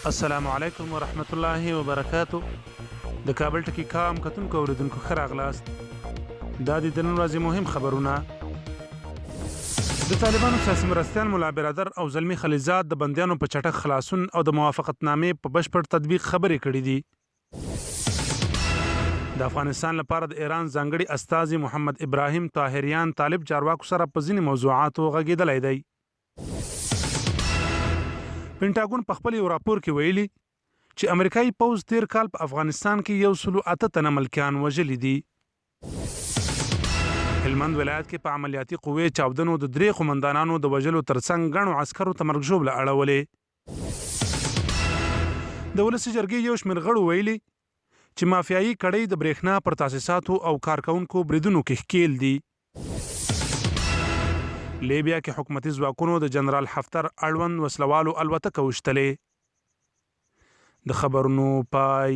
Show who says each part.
Speaker 1: السلام علیکم ورحمت الله وبرکاتو. د کابل ټکی کام کتونکو اوریدونکو ښه راغلاست. دا د نن ورځې مهم خبرونه. د طالبانو سیاسي مرستیال ملا برادر او زلمی خلیزاد د بندیانو په چټک خلاصون او د موافقتنامې په بشپړ تطبیق خبرې کړې دي. د افغانستان لپاره د ایران ځانګړي استازي محمد ابراهیم طاهریان طالب چارواکو سره په ځینې موضوعاتو غږېدلی دی. پینټاګون په خپل یو راپور کې ویلي چې امریکایي پوځ تیر کال په افغانستان کې 108 تنه ملکیان وژلي دي. هلمند ولایت کې په عملیاتي قوې چاودنو د 3 قومندانانو د وژلو ترڅنګ ګڼو عسکرو ته مرګ ژوبله اړولې. د ولسي جرګې یو شمېر غړو ویلي چې مافیایي کړۍ د برېښنا پر تاسیساتو او کارکونکو بریدونو کې ښکیل دي. لیبیا کې حکومتي ځواکونو د جنرال حفتر اړوند وسلوالو الوتکه وشتلې. د خبرونو پای.